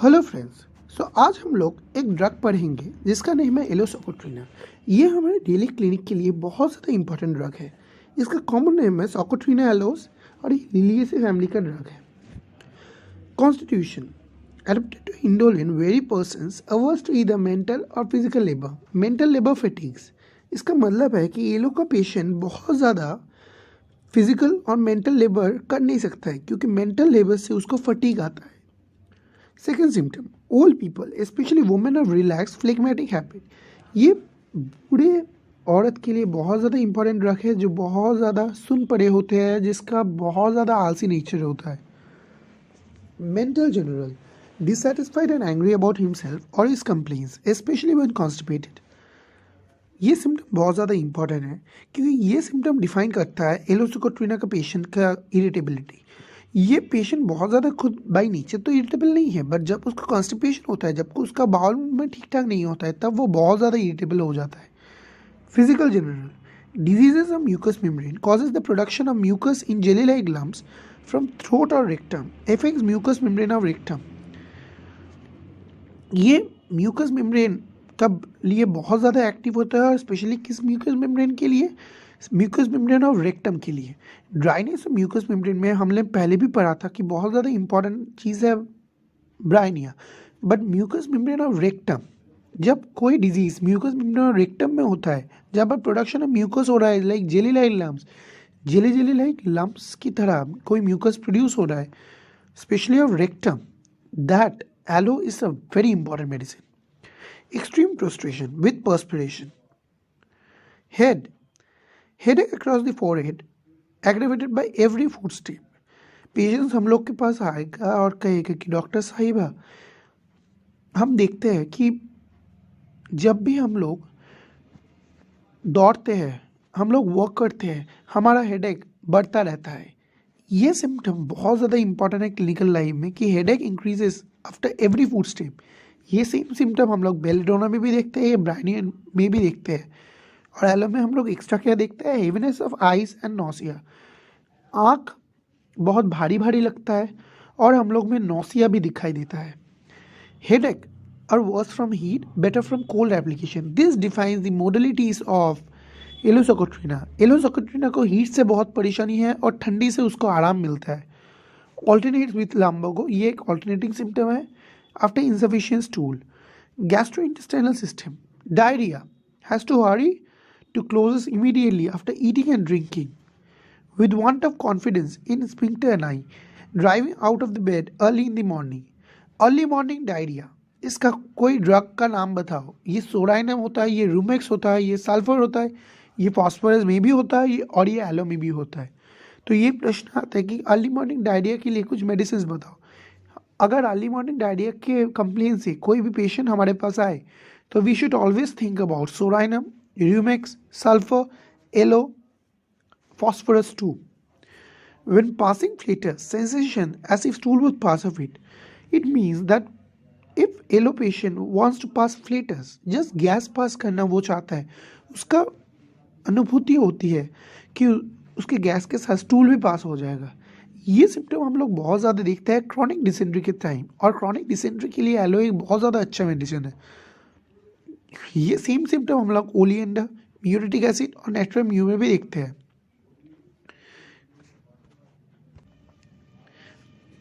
Hello friends. आज हम लोग एक ड्रग पढ़ेंगे जिसका नेम है एलोसोकोट्रिना। ये हमारे डेली क्लिनिक के लिए बहुत ज़्यादा इंपॉर्टेंट ड्रग है। इसका कॉमन नेम है सोकोट्रिना एलोस और ये लिलिएसी फैमिली का ड्रग है। Constitution adapted to indole in very persons averse to either mental or physical labor, mental labor fatigues। इसका मतलब है कि ये लोग का पेशेंट बहुत ज़्यादा फिजिकल और मेंटल लेबर कर नहीं सकता है क्योंकि मेंटल लेबर से उसको फटीग आता है। Second symptom, old people specially women of relax phlegmatic habit. ये बूढ़े औरत के लिए बहुत ज़्यादा इंपॉर्टेंट ड्रग है जो बहुत ज़्यादा सुन पड़े होते हैं, जिसका बहुत ज़्यादा आलसी नेचर होता है। Mental general dissatisfied and angry about himself or his complaints, especially when constipated। ये सिम्टम बहुत ज़्यादा इंपॉर्टेंट है क्योंकि ये सिम्टम डिफाइन करता है एलोसोकोट्रिना का पेशेंट का इरिटेबिलिटी। ये पेशेंट बहुत ज़्यादा खुद बाई नेचर तो इरिटेबल नहीं है, बट जब उसका कॉन्स्टिपेशन होता है, जब उसका बाउल मूवमेंट ठीक ठाक नहीं होता है, तब वो बहुत ज़्यादा इरिटेबल हो जाता है। Physical general diseases of mucus membrane causes the production of mucus in jelly like lumps from throat और rectum, affects mucus membrane of rectum. ये म्यूकस मेम्ब्रेन कब लिए बहुत ज़्यादा एक्टिव होता है और स्पेशली किस म्यूकस मेम्ब्रेन के लिए? म्यूकस मेम्ब्रेन ऑफ रेक्टम के लिए। ड्राइनेस ऑफ म्यूकस मेम्ब्रेन में हमने पहले भी पढ़ा था कि बहुत ज़्यादा इंपॉर्टेंट चीज़ है Bryonia, but mucus membrane of rectum, जब कोई disease mucus membrane of rectum में होता है, जब पर प्रोडक्शन ऑफ म्यूकस हो रहा है like jelly like lumps, jelly like lumps की तरह कोई म्यूकस प्रोड्यूस हो रहा है specially of rectum, that aloe is a very important medicine. Extreme prostration with perspiration. Headache across the forehead aggravated by every footstep. Patients हम लोग के पास आएगा और कहेगा कि डॉक्टर साहिबा, हम देखते हैं कि जब भी हम लोग दौड़ते हैं, हम लोग वॉक करते हैं, हमारा हेडेक बढ़ता रहता है। ये सिम्टम बहुत ज़्यादा इंपॉर्टेंट है क्लिनिकल लाइफ में कि headache increases after every food step. ये सेम सिम्टम हम लोग बेलेडोना में भी देखते हैं, ब्राइनिया में भी देखते हैं। और एलो में हम लोग एक्स्ट्रा क्या देखते हैं? Heaviness of eyes and nausea. आँख बहुत भारी भारी लगता है और हम लोग में नोसिया भी दिखाई देता है। हेडेक और worse from heat, better from cold application. This defines the modalities of aloe socotrina. Aloe socotrina को हीट से बहुत परेशानी है और ठंडी से उसको आराम मिलता है। ऑल्टरनेट्स विथ लम्बोगो, ये एक ऑल्टरनेटिंग सिम्टम है। After insufficient stool, gastrointestinal system, diarrhoea, has to hurry to closets immediately after eating and drinking, with want of confidence in sphincter and ani, driving out of the bed early in the morning, early morning diarrhoea. इसका कोई drug का नाम बताओ। ये psorinum होता है, ये Romex होता है, ये सल्फर होता है, ये फॉस्फोरस में भी होता है, और ये एलो में भी होता है। तो ये प्रश्न आता है कि अर्ली मॉर्निंग डायरिया के लिए कुछ मेडिसिन बताओ। अगर अर्ली मॉर्निंग डायरिया के कंप्लेन से कोई भी पेशेंट हमारे पास आए तो we should always think about psorinum, rumex, sulphur, aloe, phosphorus 2. When passing flatus sensation as if stool would pass of it, it means that if aloe patient wants to pass flatus, just gas pass करना वो चाहता है, उसका अनुभूति होती है कि उसके गैस के साथ स्टूल भी पास हो जाएगा। ये सिम्टम हम लोग बहुत ज़्यादा देखते हैं क्रॉनिक डिसेंट्री के टाइम, और क्रॉनिक डिसेंट्री के लिए एलो एक बहुत ज़्यादा अच्छा मेडिसिन है। ये सेम सिम्टम हम लोग ओलिएंडर, म्यूरिटिक एसिड और नेट्रल म्यू में भी देखते हैं।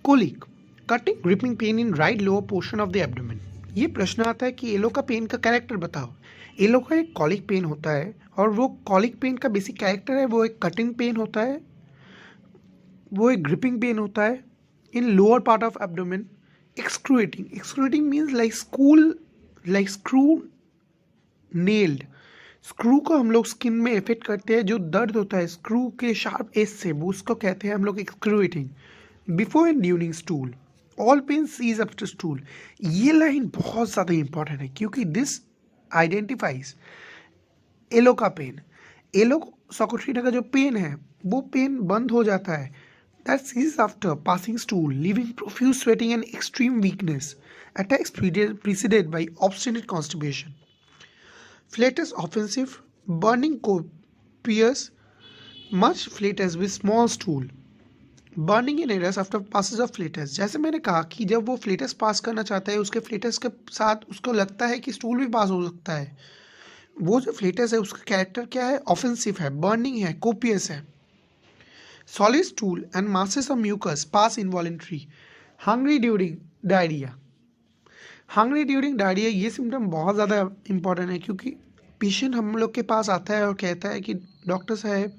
Colic, cutting gripping pain in right lower portion of the abdomen. ये प्रश्न आता है कि एलो का पेन का कैरेक्टर बताओ। एलो का एक कॉलिक पेन होता है और वो कॉलिक पेन का बेसिक कैरेक्टर है, वो एक कटिंग पेन होता है, वो एक ग्रिपिंग पेन होता है in lower part of abdomen. Excruciating means like screw nailed. Screw को हम लोग स्किन में इफेक्ट करते हैं, जो दर्द होता है स्क्रू के शार्प एज से, वो उसको कहते हैं हम लोग excruciating. Before and during stool, all pain cease after stool. ये लाइन बहुत ज़्यादा इंपॉर्टेंट है क्योंकि दिस आइडेंटिफाइज एलो का पेन। एलोसोकोट्रिना का जो पेन है वो पेन बंद हो जाता है, that cease after passing stool, leaving profuse sweating and extreme weakness, attacks preceded by obstinate constipation. Flatus offensive, burning copious, much flatus with small stool, burning in areas after passage of flatus, जैसे मैंने कहा कि जब वो flatus पास करना चाहता है उसके फ्लेटस के साथ उसको लगता है कि स्टूल भी पास हो सकता है, वो जो फ्लेटस है उसका कैरेक्टर क्या है, ऑफेंसिव है, बर्निंग है, कोपियस है। Solid stool and masses of mucus pass involuntary, hungry during diarrhoea. Hungry during diarrhoea ये सिम्टम बहुत ज़्यादा इंपॉर्टेंट है, क्योंकि पेशेंट हम लोग के पास आता है और कहता है कि डॉक्टर साहब,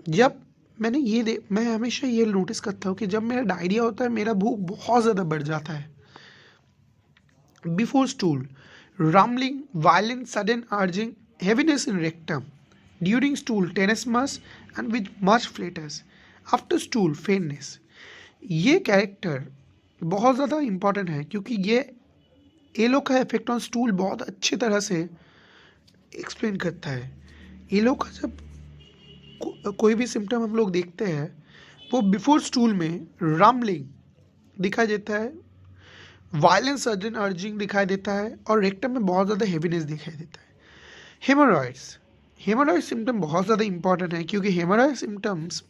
जब मैं हमेशा ये नोटिस करता हूँ कि जब मेरा डायरिया होता है मेरा भूख बहुत ज़्यादा बढ़ जाता है। Before stool, rumbling, violent sudden urging, heaviness in rectum, during stool tenesmus and with much flatus, after stool faintness. ये कैरेक्टर बहुत ज़्यादा इंपॉर्टेंट है, क्योंकि ये एलो का इफेक्ट ऑन स्टूल बहुत अच्छी तरह से एक्सप्लेन करता है। एलो का जब कोई भी सिम्टम हम लोग देखते हैं वो बिफोर स्टूल में रम्बलिंग दिखाई देता है, वायलेंट सडन अर्जिंग दिखाई देता है और रेक्टम में बहुत ज़्यादा हेवीनेस दिखाई देता है। हेमोरॉइड्स, हेमोरॉइड सिम्टम बहुत ज़्यादा इंपॉर्टेंट है, क्योंकि haemorrhoid symptoms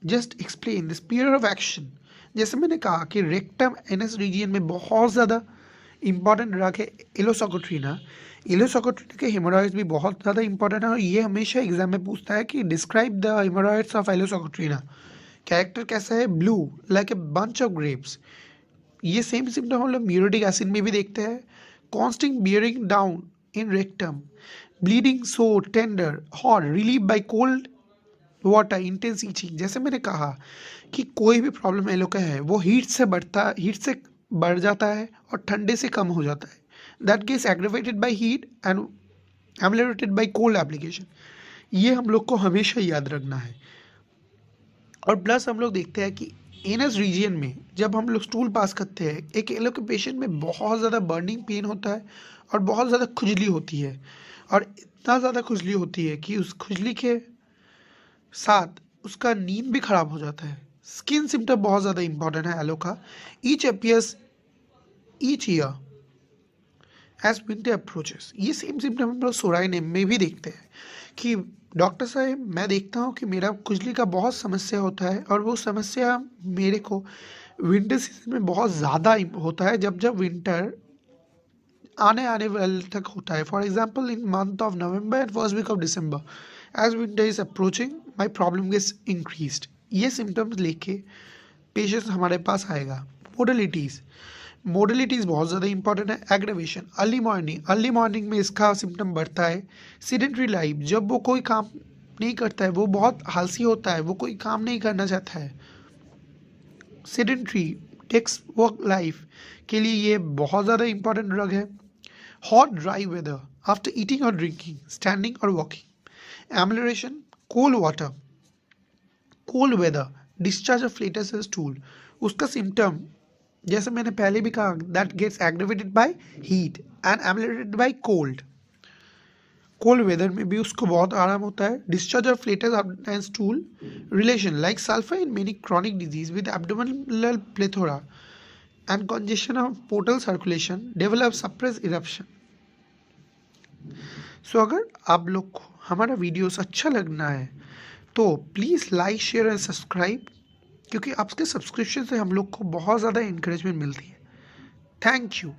just explain the sphere of action. जैसे मैंने कहा कि रेक्टम एनएस रीजन में बहुत ज़्यादा इंपॉर्टेंट ड्रग है एलोसोकोट्रीना। एलोसोकोट्रीना के हेमोरॉइड्स भी बहुत ज़्यादा इंपॉर्टेंट है और ये हमेशा एग्जाम में पूछता है कि describe the haemorrhoids of aloe socotrina. Character कैसा है, blue like a bunch of grapes. ये सेम सिम्टम हम लोग म्यूरिटिक एसिड में भी देखते हैं। Constant bearing down in rectum, bleeding so tender, hot, relieved by cold water, intense itching. जैसे मैंने कहा कि कोई भी प्रॉब्लम एलो का है वो हीट से बढ़ जाता है और ठंडे से कम हो जाता है। That gets aggravated by heat and ameliorated by cold application. ये हम लोग को हमेशा याद रखना है। और प्लस हम लोग देखते हैं कि एनस रीजन में जब हम लोग स्टूल पास करते हैं, एक एलो के पेशेंट में बहुत ज़्यादा बर्निंग पेन होता है और बहुत ज़्यादा खुजली होती है, और इतना ज़्यादा खुजली होती है कि उस खुजली के साथ उसका नींद भी खराब हो जाता है। स्किन सिम्टम बहुत ज़्यादा इंपॉर्टेंट है एलो का। Each appears each year as winter approaches. ये सेम सिम्टम हम लोग सोराइन में भी देखते हैं कि डॉक्टर साहब मैं देखता हूँ कि मेरा खुजली का बहुत समस्या होता है, और वो समस्या मेरे को विंटर सीजन में बहुत ज़्यादा होता है, जब जब विंटर आने वाले तक होता है। For example in month of November and first week of December, as winter is approaching my problem gets increased. ये सिम्टम्स लेके पेशेंट हमारे पास आएगा। मोडलिटीज़ बहुत ज़्यादा इंपॉर्टेंट है। एग्रेवेशन, अर्ली मॉर्निंग में इसका सिम्टम बढ़ता है। सीडेंटरी लाइफ, जब वो कोई काम नहीं करता है, वो बहुत आलसी होता है, वो कोई काम नहीं करना चाहता है। सीडेंटरी टेक्स्ट वर्क लाइफ के लिए ये बहुत ज़्यादा इंपॉर्टेंट ड्रग है। Hot dry weather after eating और ड्रिंकिंग, स्टैंडिंग और walking. Ambulation, cold water, cold weather, discharge of flatus stool. उसका सिम्टम जैसे मैंने पहले भी कहा, that gets aggravated by heat and ameliorated by cold weather में भी उसको बहुत आराम होता है। Discharge of flatus and stool relation like sulphur in many chronic disease with abdominal plethora and congestion of portal circulation develop suppress eruption. So अगर आप लोग को हमारा वीडियोस अच्छा लगना है तो please like, share and subscribe, क्योंकि आपके सब्सक्रिप्शन से हम लोग को बहुत ज़्यादा इंकरेजमेंट मिलती है। Thank you.